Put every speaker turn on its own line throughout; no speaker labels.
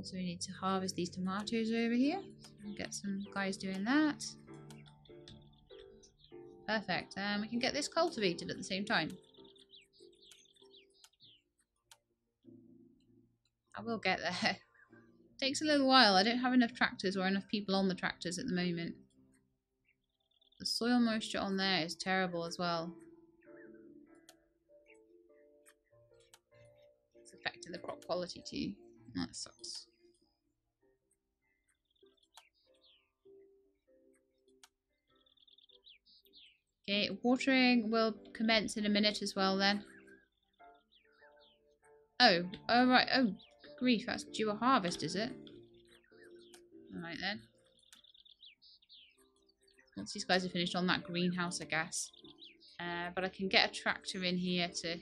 Also, we need to harvest these tomatoes over here. Get some guys doing that. Perfect. We can get this cultivated at the same time. I will get there. Takes a little while. I don't have enough tractors or enough people on the tractors at the moment. The soil moisture on there is terrible as well. It's affecting the crop quality too. That sucks. Okay, watering will commence in a minute as well then. Oh, right. Oh, grief, that's due a harvest, is it? Alright then. Once these guys are finished on that greenhouse, I guess. But I can get a tractor in here to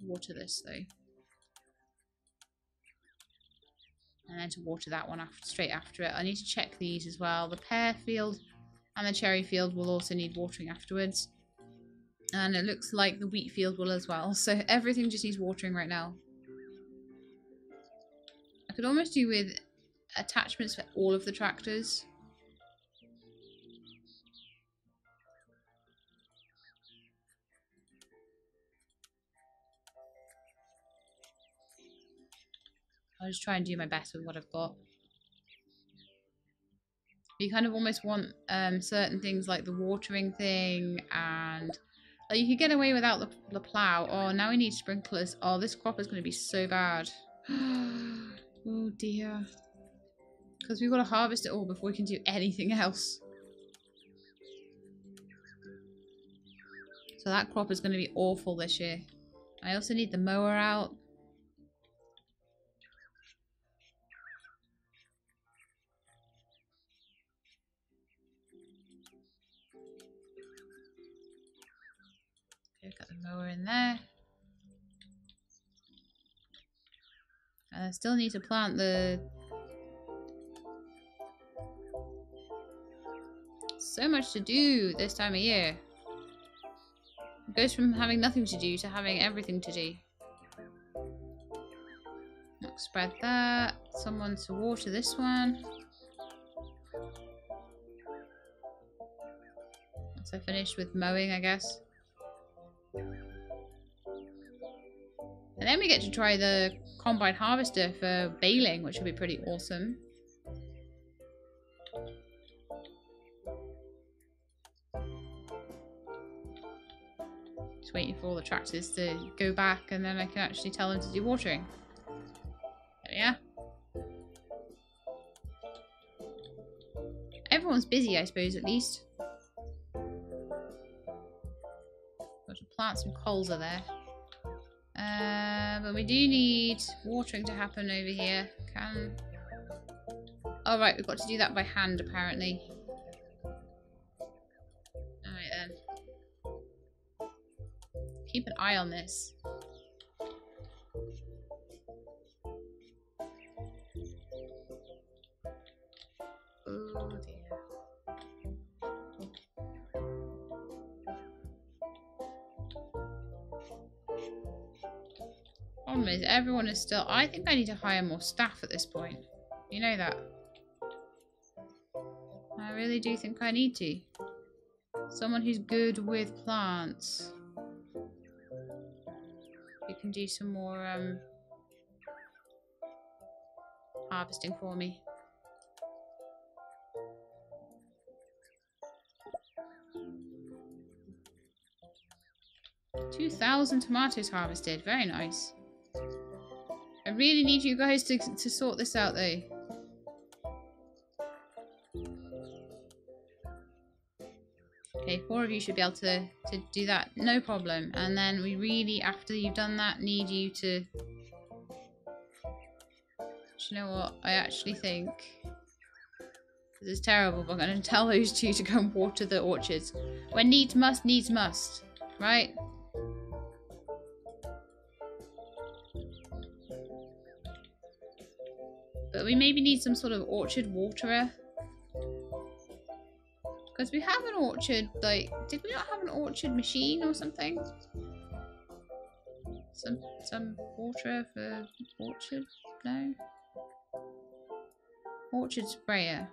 water this though. And then to water that one straight after it. I need to check these as well. The pear field and the cherry field will also need watering afterwards. And it looks like the wheat field will as well. So everything just needs watering right now. I could almost do with attachments for all of the tractors. I'll just try and do my best with what I've got. You kind of almost want certain things like the watering thing, and like you could get away without the plough. Oh, now we need sprinklers. Oh, this crop is going to be so bad. Oh dear. Because we've got to harvest it all before we can do anything else. So that crop is going to be awful this year. I also need the mower out. Got the mower in there. I still need to plant the... So much to do this time of year. It goes from having nothing to do to having everything to do. Spread that. Someone to water this one. Once I finish with mowing, I guess. And then we get to try the combine harvester for baling, which will be pretty awesome. Just waiting for all the tractors to go back, and then I can actually tell them to do watering. There we are. Everyone's busy, I suppose, at least. Got to plant some coals are there. But we do need watering to happen over here. Oh right, we've got to do that by hand apparently. Alright then. Keep an eye on this. Oh dear. Problem is, everyone is still... I think I need to hire more staff at this point. You know that. I really do think I need to. Someone who's good with plants. Who can do some more harvesting for me. $2,000 tomatoes harvested. Very nice. I really need you guys to sort this out though. Okay, 4 of you should be able to do that, no problem. And then we really, after you've done that, need you to... Do you know what? I actually think... This is terrible, but I'm going to tell those two to go and water the orchards. When needs must, right? But we maybe need some sort of orchard waterer. Because we have an orchard, like... Did we not have an orchard machine or something? Some water for orchard? No? Orchard sprayer.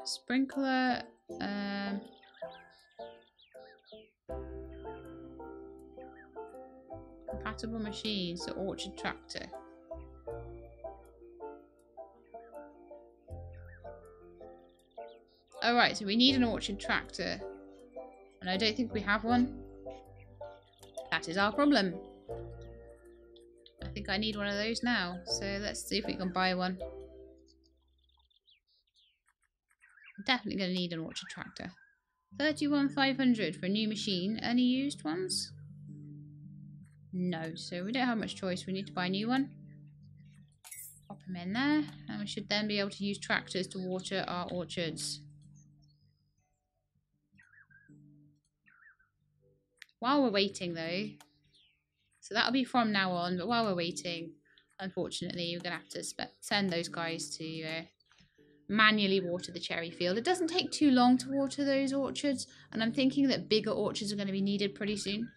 Sprinkler. Compatible machine. So orchard tractor. Alright, so we need an orchard tractor. And I don't think we have one. That is our problem. I think I need one of those now. So let's see if we can buy one. I'm definitely going to need an orchard tractor. 31,500 for a new machine. Any used ones? No, so we don't have much choice. We need to buy a new one. Pop them in there. And we should then be able to use tractors to water our orchards. While we're waiting though, so that'll be from now on, but while we're waiting, unfortunately, we're going to have to send those guys to manually water the cherry field. It doesn't take too long to water those orchards, and I'm thinking that bigger orchards are going to be needed pretty soon.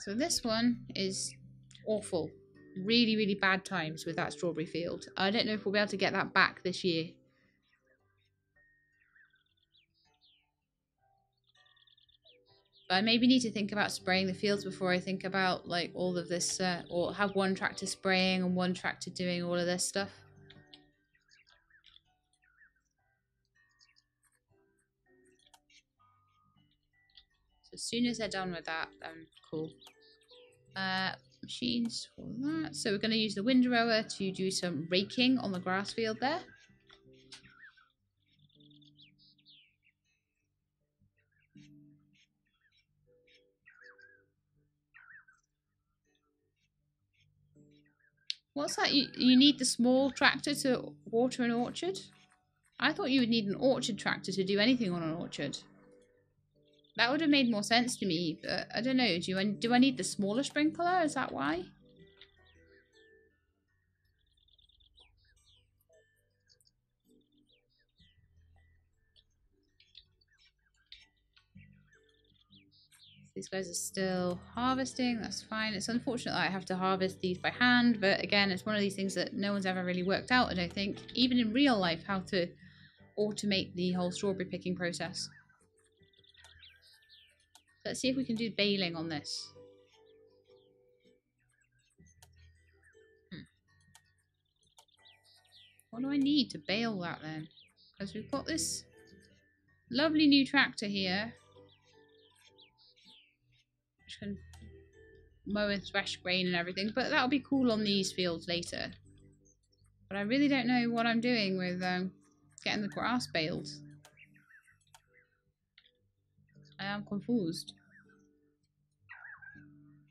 So this one is awful. Really, really bad times with that strawberry field. I don't know if we'll be able to get that back this year. But I maybe need to think about spraying the fields before I think about like all of this, or have one tractor spraying and one tractor doing all of this stuff. So as soon as they're done with that, then cool. Machines for that. So we're going to use the windrower to do some raking on the grass field there. What's that? You need the small tractor to water an orchard? I thought you would need an orchard tractor to do anything on an orchard. That would have made more sense to me, but I don't know. Do I need the smaller sprinkler? Is that why? These guys are still harvesting. That's fine. It's unfortunate that I have to harvest these by hand, but again, it's one of these things that no one's ever really worked out, I don't think, even in real life, how to automate the whole strawberry picking process. Let's see if we can do baling on this. What do I need to bale that then? Because we've got this lovely new tractor here, which can mow and thresh grain and everything, but that'll be cool on these fields later. But I really don't know what I'm doing with getting the grass baled. I am confused.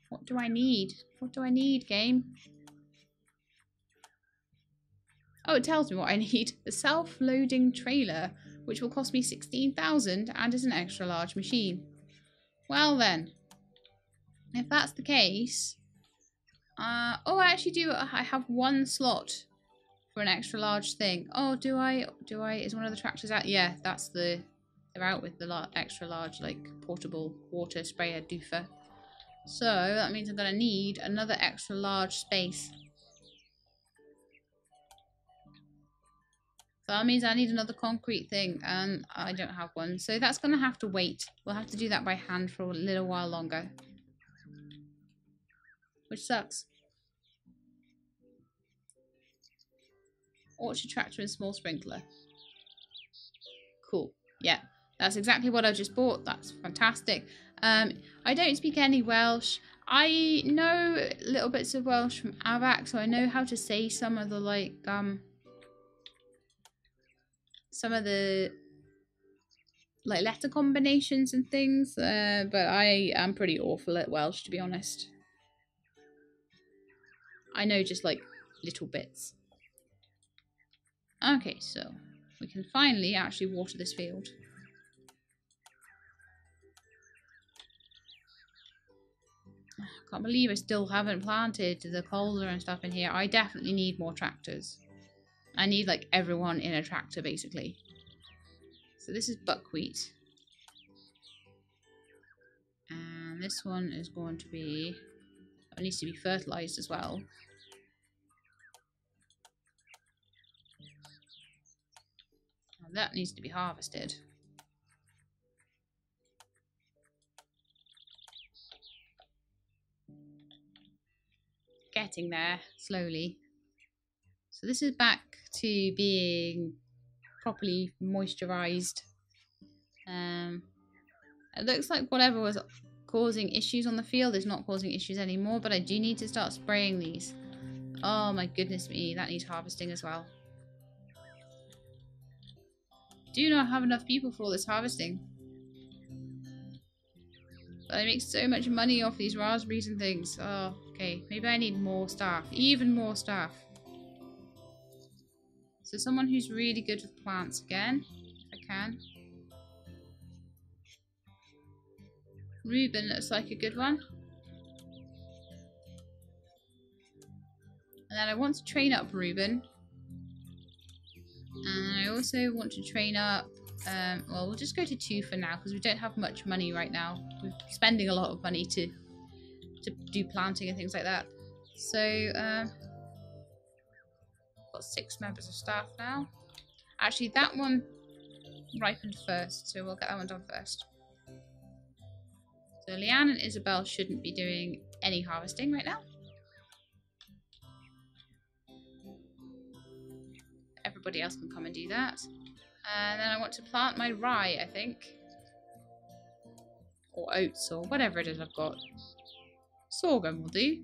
What do I need? What do I need, game? Oh, it tells me what I need. The self-loading trailer, which will cost me 16,000 and is an extra large machine. Well then, if that's the case, oh, I actually do. I have one slot for an extra large thing. Oh, do I? Is one of the tractors out? Yeah, that's they're out with the extra large, like, portable water sprayer doofer. So that means I'm gonna need another extra large space. So that means I need another concrete thing, and I don't have one. So that's gonna have to wait. We'll have to do that by hand for a little while longer. Which sucks. Orchard tractor and small sprinkler. Cool. Yeah, that's exactly what I just bought. That's fantastic. I don't speak any Welsh. I know little bits of Welsh from AVAC, so I know how to say some of the letter combinations and things, but I am pretty awful at Welsh, to be honest. I know just like little bits. Okay, so we can finally actually water this field. I can't believe I still haven't planted the colza and stuff in here. I definitely need more tractors. I need like everyone in a tractor basically. So this is buckwheat. And this one is going to be... It needs to be fertilized as well. And that needs to be harvested. Getting there slowly. So this is back to being properly moisturized. It looks like whatever was causing issues on the field is not causing issues anymore, but I do need to start spraying these. Oh my goodness me, that needs harvesting as well. Do not have enough people for all this harvesting. But I make so much money off these raspberries and things. Oh, okay. Maybe I need more staff. Even more staff. So someone who's really good with plants again. If I can. Reuben looks like a good one. And then I want to train up Reuben. And I also want to train up... well, we'll just go to 2 for now because we don't have much money right now. We're spending a lot of money to do planting and things like that. So, got 6 members of staff now. Actually, that one ripened first, so we'll get that one done first. So Leanne and Isabel shouldn't be doing any harvesting right now. Everybody else can come and do that. And then I want to plant my rye, I think. Or oats, or whatever it is I've got. Sorghum will do.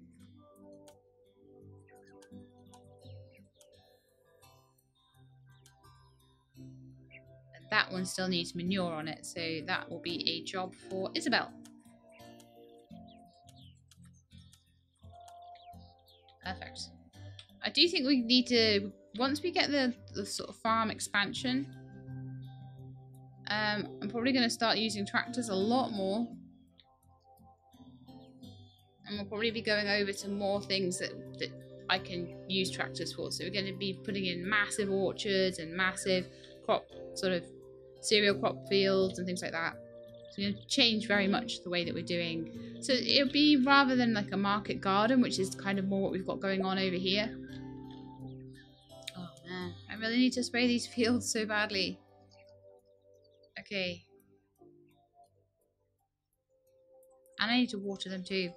And that one still needs manure on it, so that will be a job for Isabel. Perfect. I do think we need to, once we get the sort of farm expansion, I'm probably going to start using tractors a lot more. And we'll probably be going over to more things that I can use tractors for. So we're going to be putting in massive orchards and massive crop, sort of cereal crop fields and things like that. So we're going to change very much the way that we're doing. So it'll be rather than like a market garden, which is kind of more what we've got going on over here. Oh man, I really need to spray these fields so badly. Okay. And I need to water them too.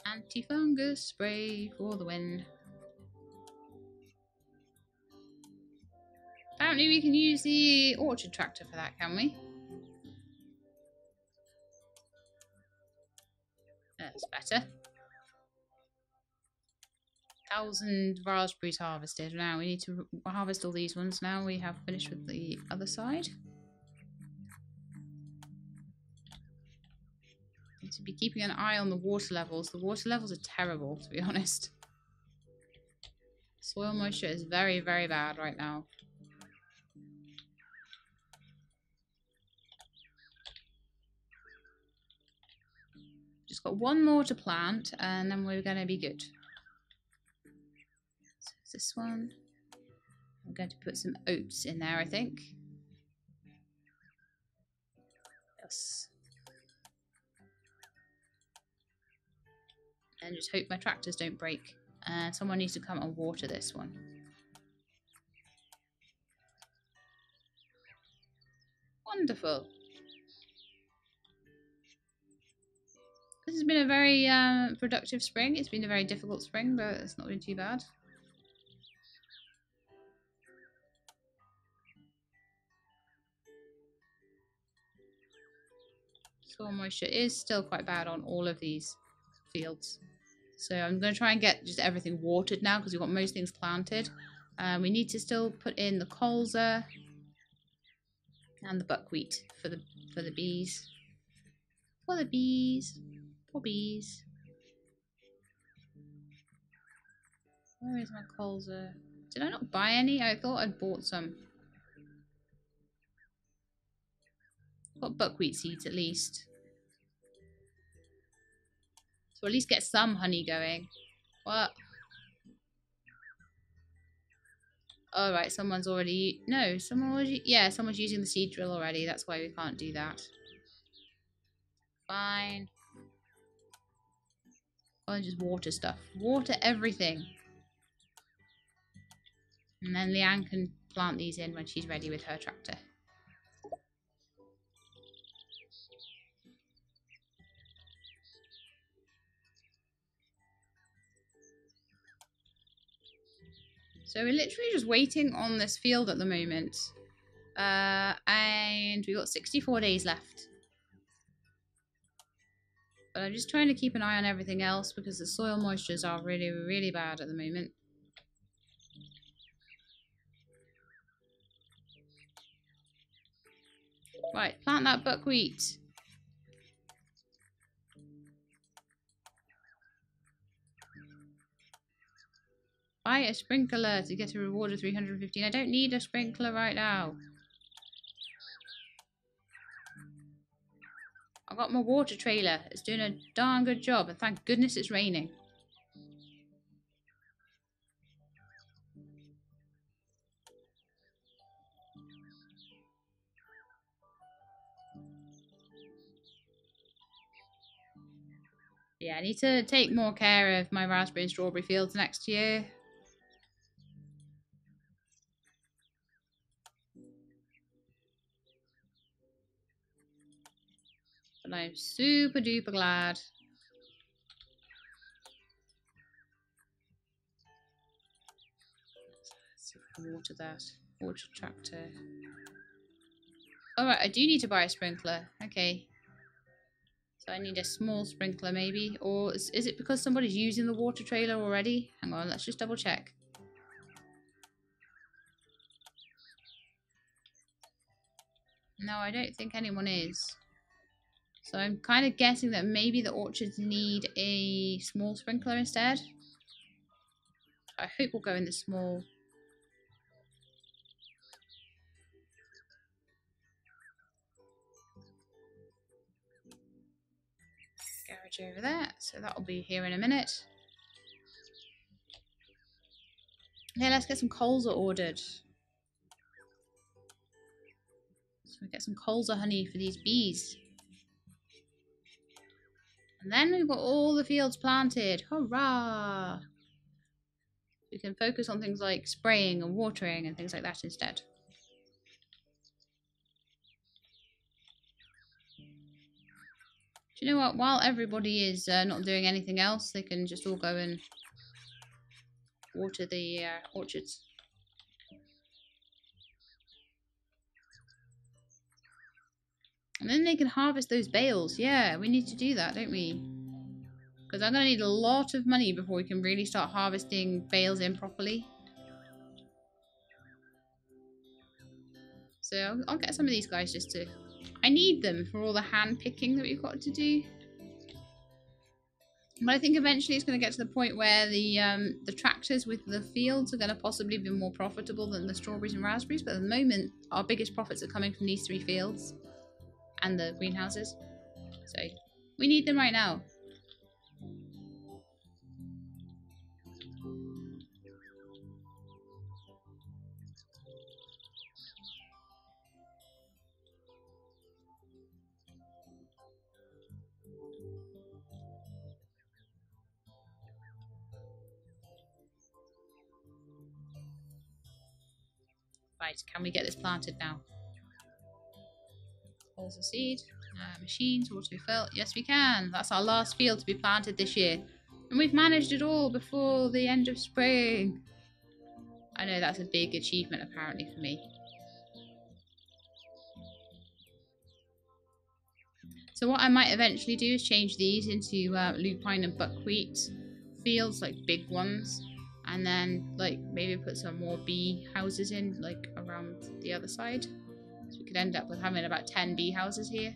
Anti-fungus spray for the win. Apparently we can use the orchard tractor for that, can we? That's better. 1,000 raspberries harvested. Now we need to harvest all these ones now. We have finished with the other side. Need to be keeping an eye on the water levels. The water levels are terrible, to be honest. Soil moisture is very, very bad right now. Just got one more to plant and then we're going to be good. So this one. I'm going to put some oats in there, I think. Yes. And just hope my tractors don't break. Someone needs to come and water this one. Wonderful. This has been a very productive spring. It's been a very difficult spring, but it's not been too bad. Soil moisture is still quite bad on all of these fields. So I'm going to try and get just everything watered now because we've got most things planted. We need to still put in the colza and the buckwheat for the bees. For the bees. For bees. Where is my colza? Did I not buy any? I thought I'd bought some. Got buckwheat seeds at least. So at least get some honey going. What? All right, someone's already... No, someone was... Yeah, someone's using the seed drill already. That's why we can't do that. Fine. I'll just water stuff. Water everything. And then Leanne can plant these in when she's ready with her tractor. So we're literally just waiting on this field at the moment. And we've got 64 days left. But I'm just trying to keep an eye on everything else because the soil moistures are really, really bad at the moment. Right, plant that buckwheat. Buy a sprinkler to get a reward of 315. I don't need a sprinkler right now. I've got my water trailer. It's doing a darn good job, and thank goodness it's raining. Yeah, I need to take more care of my raspberry and strawberry fields next year. But I'm super duper glad. Let's see if I can water that. Water tractor. Alright, I do need to buy a sprinkler. Okay. So I need a small sprinkler maybe. Or is it because somebody's using the water trailer already? Hang on, let's just double check. No, I don't think anyone is. So I'm kind of guessing that maybe the orchards need a small sprinkler instead. I hope we'll go in the small. Garage over there. So that'll be here in a minute. Okay, let's get some colza ordered. So we get some colza honey for these bees. And then we've got all the fields planted. Hurrah! We can focus on things like spraying and watering and things like that instead. Do you know what? While everybody is not doing anything else, they can just all go and water the orchards. And then they can harvest those bales. Yeah, we need to do that, don't we? Because I'm going to need a lot of money before we can really start harvesting bales in properly. So I'll get some of these guys just to... I need them for all the hand picking that we've got to do. But I think eventually it's going to get to the point where the tractors with the fields are going to possibly be more profitable than the strawberries and raspberries. But at the moment, our biggest profits are coming from these 3 fields and the greenhouses. So we need them right now. Right, can we get this planted now? Pulls the seed. Machines, auto fill. Yes, we can. That's our last field to be planted this year. And we've managed it all before the end of spring. I know that's a big achievement apparently for me. So what I might eventually do is change these into lupine and buckwheat fields, like big ones. And then like maybe put some more bee houses in, like around the other side. So we could end up with having about 10 bee houses here.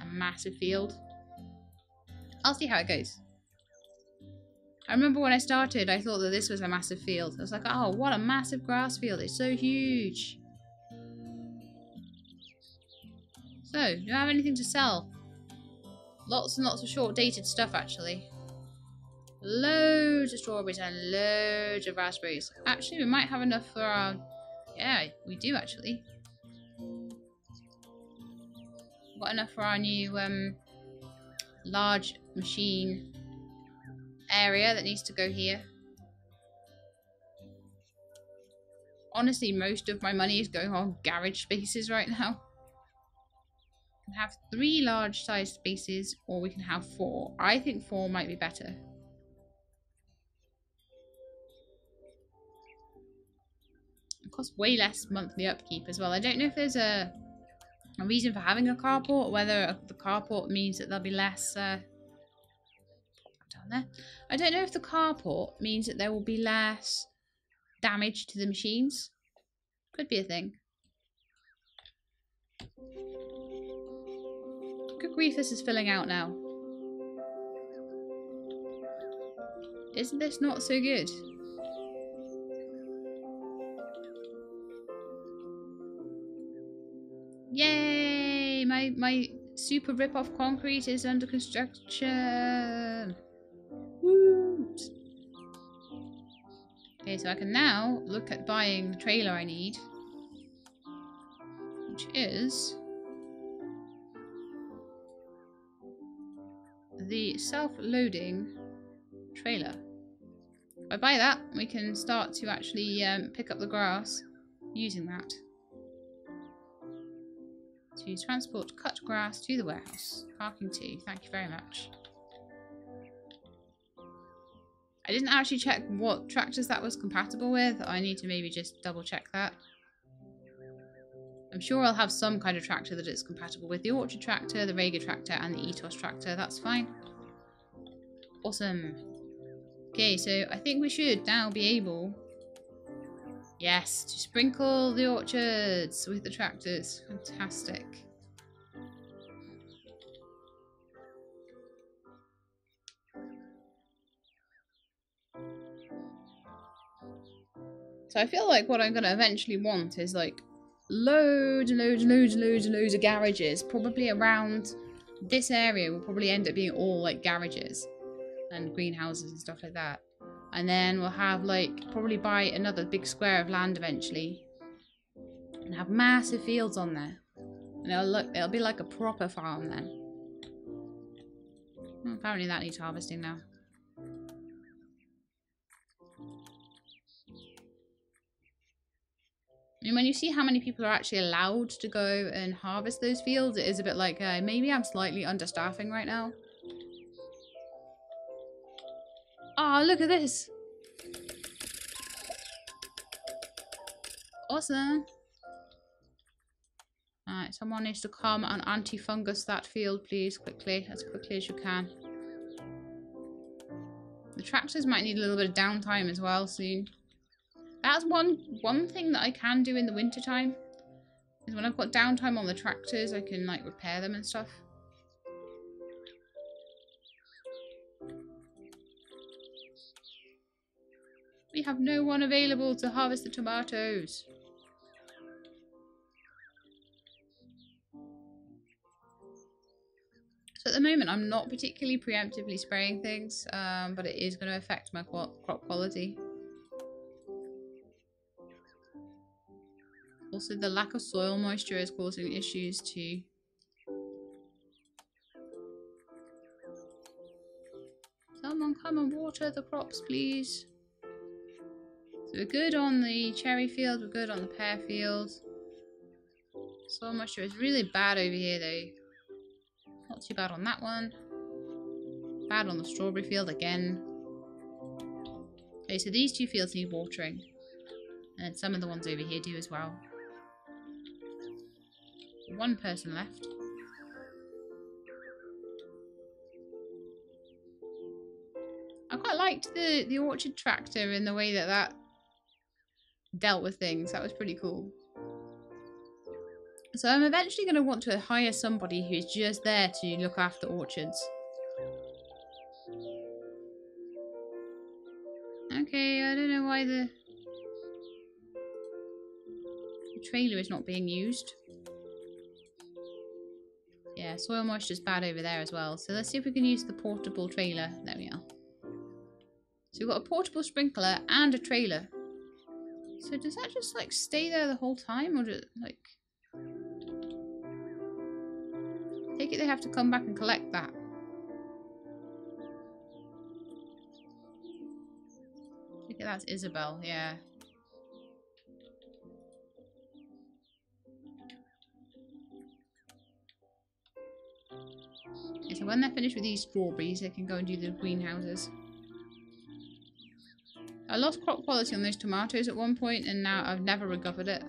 A massive field. I'll see how it goes. I remember when I started, I thought that this was a massive field. I was like, oh, what a massive grass field. It's so huge. So, do you have anything to sell? Lots and lots of short-dated stuff, actually. Loads of strawberries and loads of raspberries. Actually, we might have enough for our Yeah, we do actually. Got enough for our new large machine area that needs to go here. Honestly, most of my money is going on garage spaces right now. We can have 3 large size spaces, or we can have 4. I think 4 might be better. It costs way less monthly upkeep as well. I don't know if there's a reason for having a carport, whether the carport means that there'll be less down there. I don't know if the carport means that there will be less damage to the machines. Could be a thing. Good grief, this is filling out now. Isn't this not so good? Yay! My super rip-off concrete is under construction. Woo! Okay, so I can now look at buying the trailer I need, which is the self-loading trailer. If I buy that, we can start to actually pick up the grass using that to transport cut grass to the warehouse. Parking 2, thank you very much. I didn't actually check what tractors that was compatible with. I need to maybe just double check that. I'm sure I'll have some kind of tractor that it's compatible with. The Orchard tractor, the Rega tractor, and the Ethos tractor. That's fine. Awesome. Okay, so I think we should now be able, yes, to sprinkle the orchards with the tractors. Fantastic. So I feel like what I'm going to eventually want is like loads and loads and loads and loads and loads of garages. Probably around this area will probably end up being all like garages and greenhouses and stuff like that. And then we'll have like, probably buy another big square of land eventually and have massive fields on there. And it'll be like a proper farm then. Well, apparently that needs harvesting now. And when you see how many people are actually allowed to go and harvest those fields, it is a bit like, maybe I'm slightly understaffing right now. Oh, look at this. Awesome. Alright, someone needs to come and anti-fungus that field, please, quickly, as quickly as you can. The tractors might need a little bit of downtime as well soon. That's one thing that I can do in the wintertime, is when I've got downtime on the tractors, I can like repair them and stuff. We have no one available to harvest the tomatoes. So at the moment I'm not particularly preemptively spraying things, but it is going to affect my crop quality. Also, the lack of soil moisture is causing issues too. Someone come and water the crops, please. So we're good on the cherry field, we're good on the pear field. Soil moisture is really bad over here though. Not too bad on that one. Bad on the strawberry field again. Okay, so these two fields need watering. And some of the ones over here do as well. One person left. I quite liked the orchard tractor in the way that dealt with things. That was pretty cool. So I'm eventually going to want to hire somebody who's just there to look after orchards. Okay, I don't know why the trailer is not being used. Yeah, soil moisture is bad over there as well. So let's see if we can use the portable trailer. There we are. So we've got a portable sprinkler and a trailer. So does that just like stay there the whole time, or does it like... I take it they have to come back and collect that. I think that's Isabel, yeah. Okay, so when they're finished with these strawberries, they can go and do the greenhouses. I lost crop quality on those tomatoes at one point, and now I've never recovered it.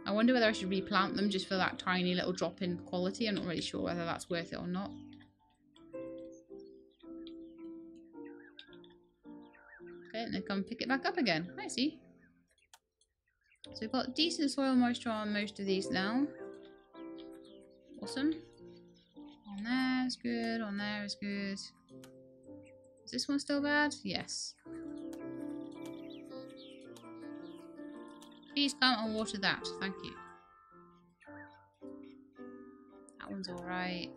I wonder whether I should replant them just for that tiny little drop in quality. I'm not really sure whether that's worth it or not. Okay, and then come pick it back up again. I see. So we've got decent soil moisture on most of these now. Awesome. On there is good, on there is good. Is this one still bad? Yes. Please come and water that. Thank you. That one's alright.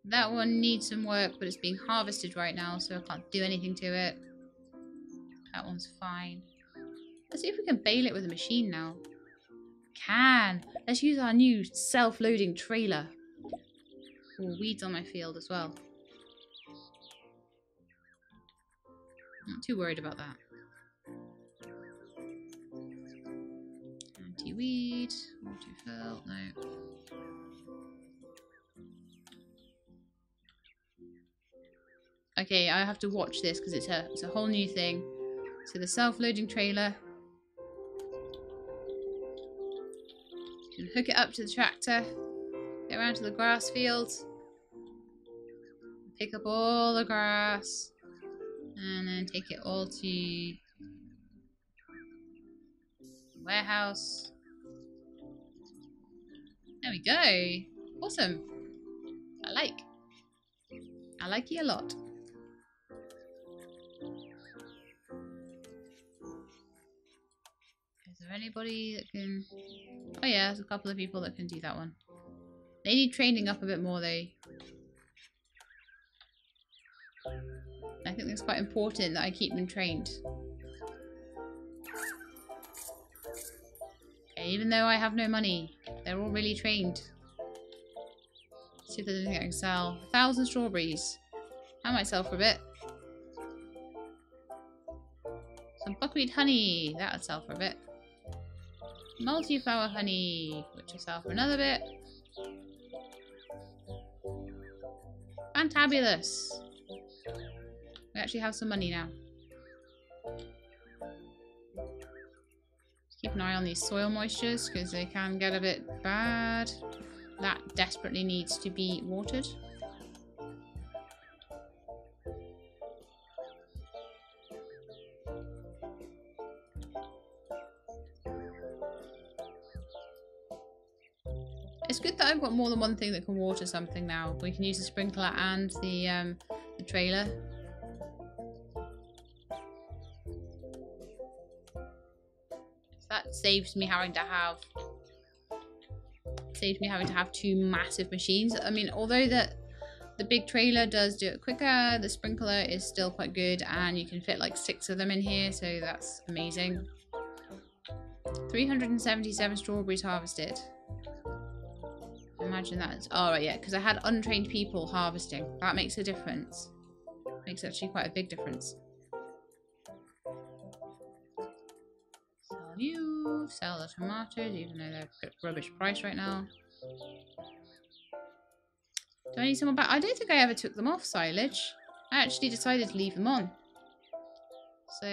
That one needs some work, but it's being harvested right now, so I can't do anything to it. That one's fine. Let's see if we can bale it with a machine now. Can! Let's use our new self-loading trailer. Oh, weeds on my field as well. I'm not too worried about that. Anti-weed, auto-fill, no. Okay, I have to watch this because it's a whole new thing. So the self-loading trailer. You can hook it up to the tractor, get around to the grass fields, pick up all the grass, and then take it all to the warehouse. There we go. Awesome. I like you a lot. Is there anybody that can... Oh yeah, there's a couple of people that can do that one. They need training up a bit more though. I think it's quite important that I keep them trained. Okay, even though I have no money, they're all really trained. Let's see if there's anything I can sell. 1,000 strawberries. I might sell for a bit. Some buckwheat honey. That would sell for a bit. Multi-flower honey, which will sell for another bit. Fantabulous. We actually have some money now. Keep an eye on these soil moistures because they can get a bit bad. That desperately needs to be watered. It's good that I've got more than one thing that can water something now. We can use the sprinkler and the trailer. That saves me having to have two massive machines. I mean, although the big trailer does do it quicker, the sprinkler is still quite good, and you can fit like 6 of them in here, so that's amazing. 377 strawberries harvested. Imagine that. Oh, right, yeah, because I had untrained people harvesting. That makes a difference. Makes actually quite a big difference. Sell you. Sell the tomatoes, even though they're a rubbish price right now. Do I need someone back? I don't think I ever took them off silage. I actually decided to leave them on. So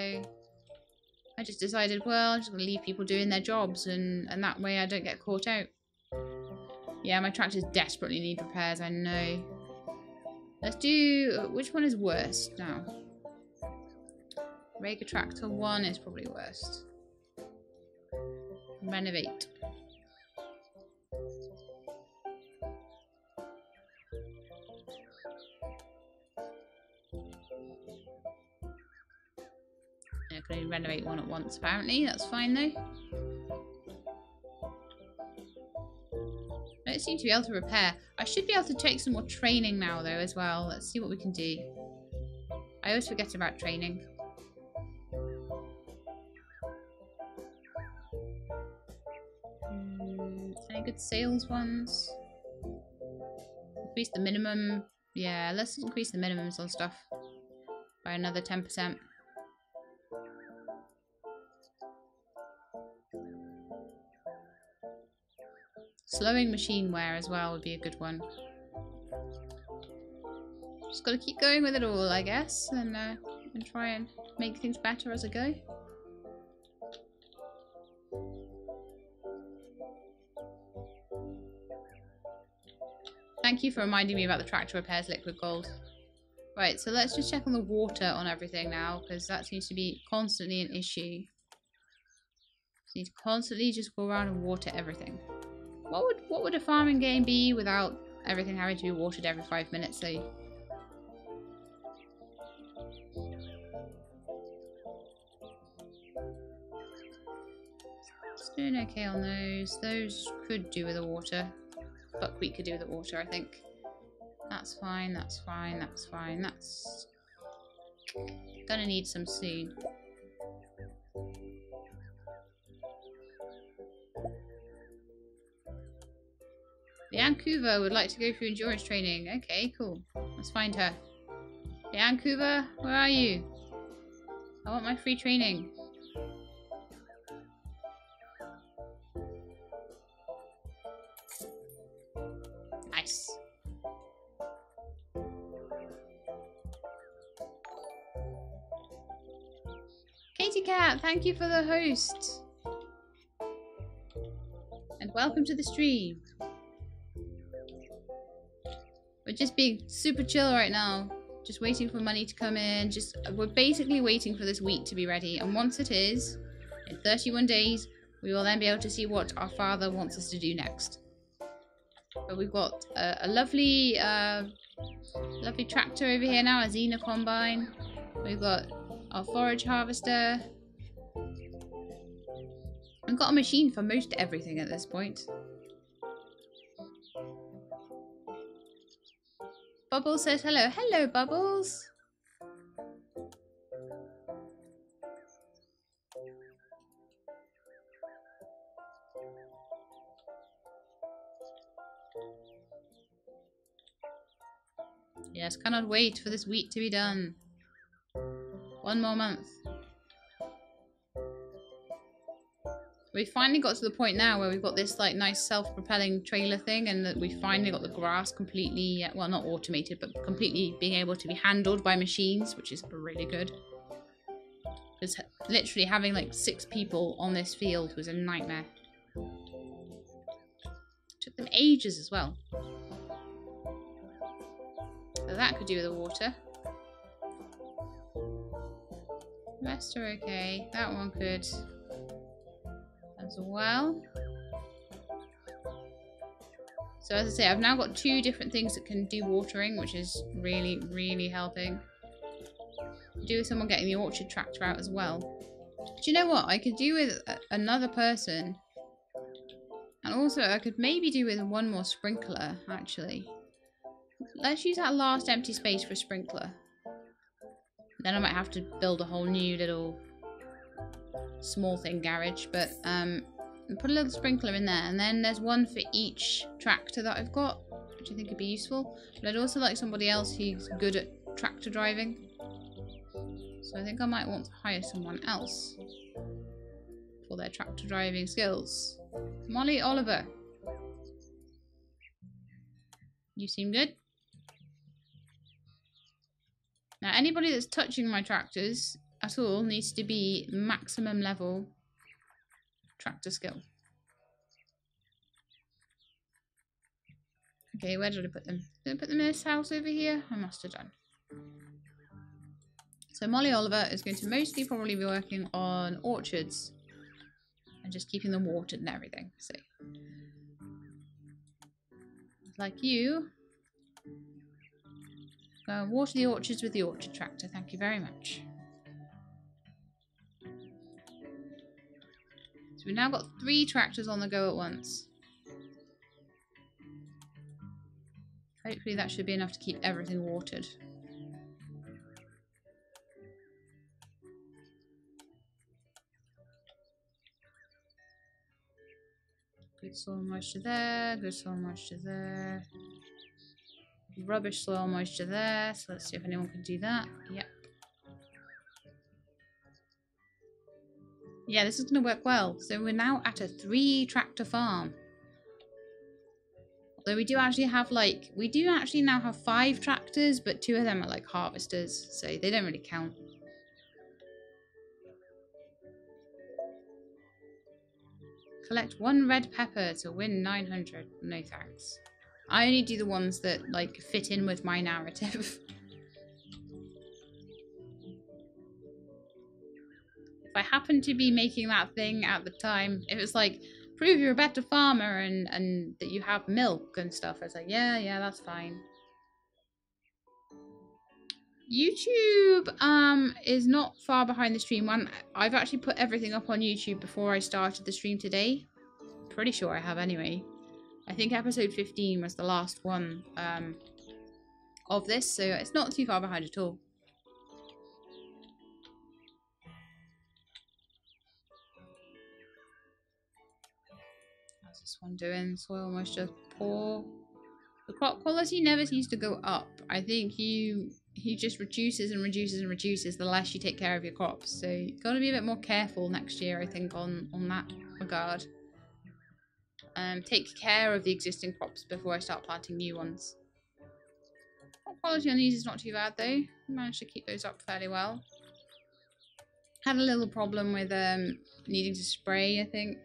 I just decided, well, I'm just going to leave people doing their jobs, and that way I don't get caught out. Yeah, my tractors desperately need repairs, I know. Let's do... Which one is worst now? Rager Tractor 1 is probably worst. Renovate. I can only renovate one at once, apparently. That's fine, though. I don't seem to be able to repair. I should be able to take some more training now, though, as well. Let's see what we can do. I always forget about training. with sales ones. Increase the minimum. Yeah, let's increase the minimums on stuff by another 10%. Slowing machine wear as well would be a good one. Just gotta keep going with it all, I guess, and try and make things better as I go. Thank you for reminding me about the tractor repairs liquid gold. Right, so let's just check on the water on everything now, because that seems to be constantly an issue. So you need to constantly just go around and water everything. What would a farming game be without everything having to be watered every 5 minutes, though? It's doing okay on those. Those could do with the water. Buckwheat could do with the water, I think. That's fine, that's fine, that's fine. That's gonna need some soon. Vancouver would like to go through endurance training. Okay, cool. Let's find her. Vancouver, where are you? I want my free training. Nice. Katie Cat, thank you for the host. And welcome to the stream. We're just being super chill right now. Just waiting for money to come in. We're basically waiting for this wheat to be ready. And once it is, in 31 days, we will then be able to see what our father wants us to do next. But we've got a lovely tractor over here now, a Xena combine. We've got our forage harvester. We've got a machine for most everything at this point. Bubbles says hello. Hello, Bubbles. Yes, cannot wait for this wheat to be done. 1 more month. We finally got to the point now where we've got this like nice self-propelling trailer thing, and that we finally got the grass completely, well, not automated, but completely being able to be handled by machines, which is really good. Because literally having like 6 people on this field was a nightmare. Took them ages as well. So that could do with the water. The rest are okay. That one could as well. So as I say, I've now got 2 different things that can do watering, which is really, really helping. Do with someone getting the orchard tractor out as well. Do you know what? I could do with another person. And also I could maybe do with 1 more sprinkler, actually. Let's use that last empty space for a sprinkler. Then I might have to build a whole new little small thing garage, but put a little sprinkler in there, and then there's 1 for each tractor that I've got, which I think would be useful. But I'd also like somebody else who's good at tractor driving, so I think I might want to hire someone else for their tractor driving skills. Molly Oliver, you seem good. Now anybody that's touching my tractors at all needs to be maximum level tractor skill. Okay, where did I put them? Did I put them in this house over here? I must have done. So Molly Oliver is going to mostly probably be working on orchards and just keeping them watered and everything. So, like you, go and water the orchards with the orchard tractor. Thank you very much. So we've now got 3 tractors on the go at once. Hopefully that should be enough to keep everything watered. Good soil moisture there. Good soil moisture there. Rubbish soil moisture there. So let's see if anyone can do that. Yep. Yeah, this is going to work well. So we're now at a 3-tractor farm. Although we do actually have we do actually now have 5 tractors, but 2 of them are like harvesters, so they don't really count. Collect 1 red pepper to win 900. No thanks. I only do the ones that fit in with my narrative. If I happen to be making that thing at the time, if it's like, prove you're a better farmer and that you have milk and stuff, it's like, yeah, that's fine. YouTube is not far behind the stream. I've actually put everything up on YouTube before I started the stream today. Pretty sure I have anyway. I think episode 15 was the last one of this, so it's not too far behind at all. How's this one doing? Soil moisture poor. The crop quality never seems to go up. I think he just reduces and reduces and reduces the less you take care of your crops. So you've got to be a bit more careful next year, I think, on that regard. Take care of the existing crops before I start planting new ones. Crop quality on these is not too bad though. Managed to keep those up fairly well. Had a little problem with needing to spray, I think.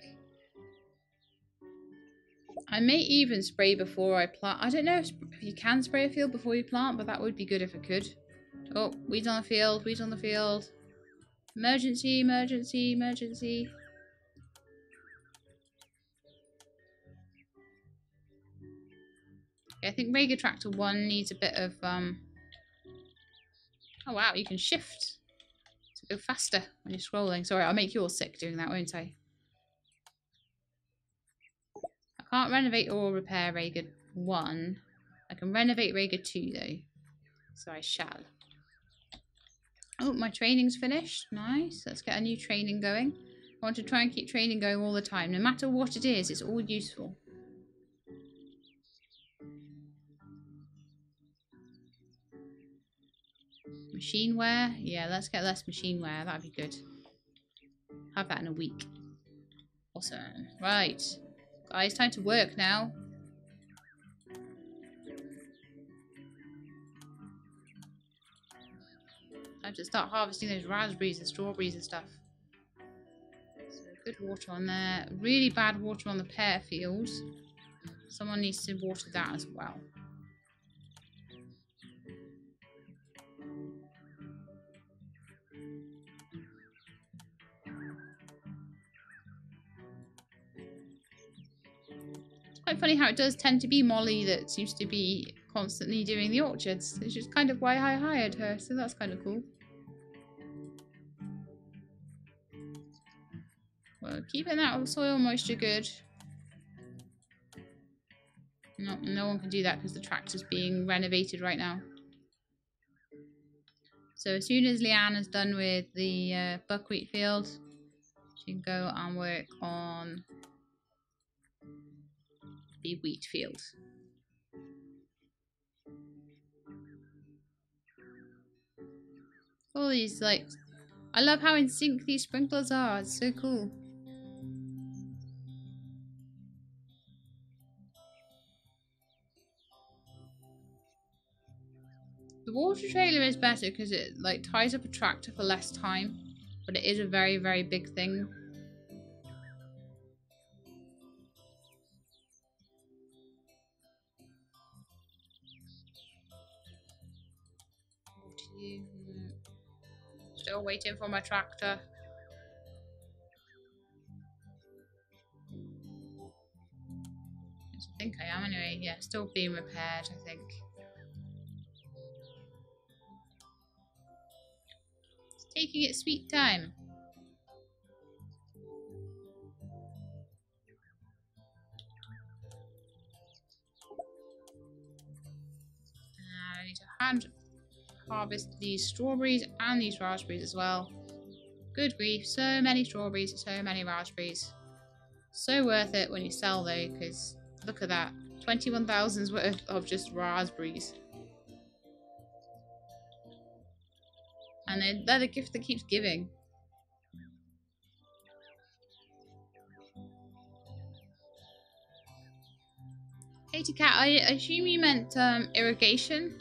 I may even spray before I plant. I don't know if you can spray a field before you plant, but that would be good if I could. Oh, weeds on the field, weeds on the field. Emergency, emergency, emergency. Okay, I think Raider Tractor 1 needs a bit of... Oh wow, you can shift to go faster when you're scrolling. Sorry, I'll make you all sick doing that, won't I? I can't renovate or repair Raider 1. I can renovate Raider 2 though. So I shall. Oh, my training's finished. Nice. Let's get a new training going. I want to try and keep training going all the time. No matter what it is, it's all useful. Machine wear? Yeah, let's get less machine wear. That'd be good. Have that in a week. Awesome. Right. Guys, time to work now. Time to start harvesting those raspberries and strawberries and stuff. So good water on there. Really bad water on the pear fields. Someone needs to water that as well. It's quite funny how it does tend to be Molly that seems to be constantly doing the orchards, which is kind of why I hired her, so that's kind of cool. Well, keeping that soil moisture good. No one can do that because the tractor's being renovated right now. So as soon as Leanne is done with the buckwheat field, she can go and work on the wheat field. All these, I love how in sync these sprinklers are. It's so cool. The water trailer is better because it ties up a tractor for less time, but it is a very, very big thing. Still waiting for my tractor. I think I am anyway. Yeah, still being repaired, I think. It's taking its sweet time. I need to hand harvest these strawberries and these raspberries as well. Good grief, so many strawberries, so many raspberries. So worth it when you sell though, because look at that. 21,000's worth of just raspberries. And they're the gift that keeps giving. Katie Cat, I assume you meant irrigation?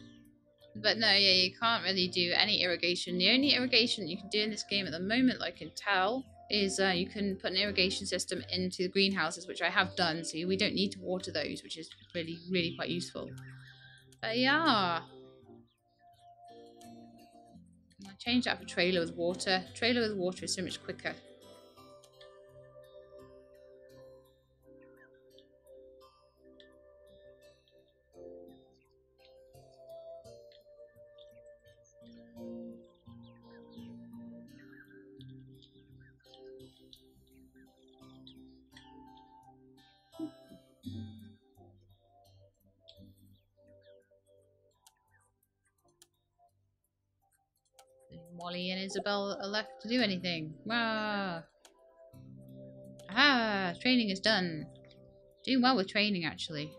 But no, yeah, you can't really do any irrigation. The only irrigation you can do in this game at the moment, I can tell, is you can put an irrigation system into the greenhouses, which I have done, so we don't need to water those, which is really, really quite useful. But yeah. I'll change that for trailer with water. Trailer with water is so much quicker. Molly and Isabel are left to do anything. Wow. Aha! Training is done. Doing well with training, actually.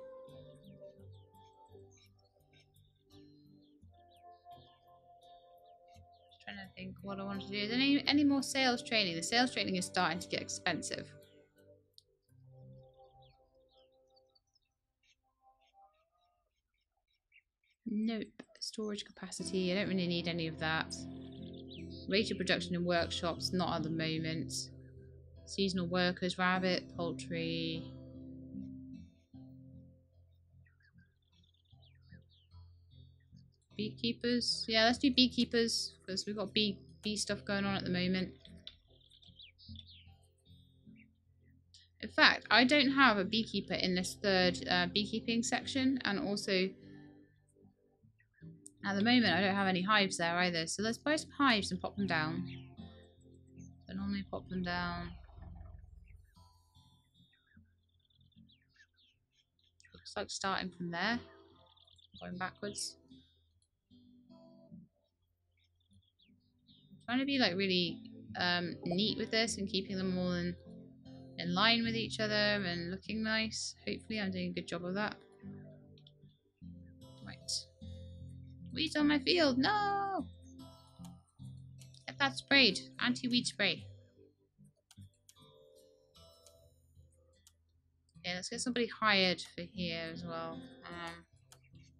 Just trying to think what I want to do. Is there any more sales training? The sales training is starting to get expensive. Nope. Storage capacity. I don't really need any of that. Rate of production in workshops, not at the moment. Seasonal workers, rabbit, poultry. Beekeepers. Yeah, let's do beekeepers because we've got bee stuff going on at the moment. In fact, I don't have a beekeeper in this third beekeeping section, and also at the moment I don't have any hives there either. So let's buy some hives and pop them down. I normally pop them down. Looks like starting from there, going backwards. Trying to be like really neat with this and keeping them all in line with each other and looking nice. Hopefully I'm doing a good job of that. Right. Weeds on my field, no! Get that sprayed. Anti-weed spray. Yeah, let's get somebody hired for here as well.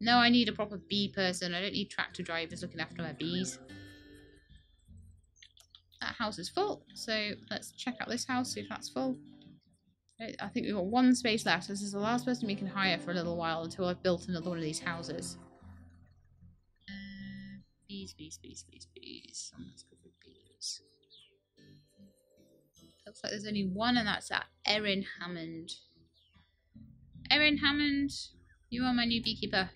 No, I need a proper bee person. I don't need tractor drivers looking after my bees. That house is full, so let's check out this house, see if that's full. I think we've got one space left. This is the last person we can hire for a little while until I've built another one of these houses. Bees. Let's go for bees. Looks like there's only one, and that's at Erin Hammond. Erin Hammond, you are my new beekeeper.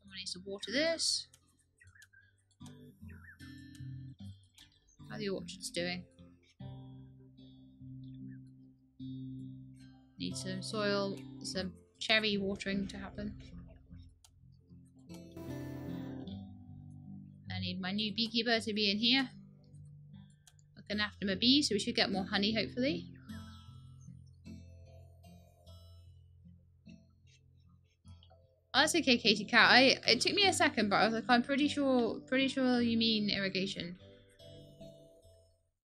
Someone needs to water this. How are the orchards doing? Need some soil, some cherry watering to happen. I need my new beekeeper to be in here, looking after my bees, so we should get more honey hopefully. Oh, that's okay, Katie Cat. It took me a second, but I was like, I'm pretty sure you mean irrigation.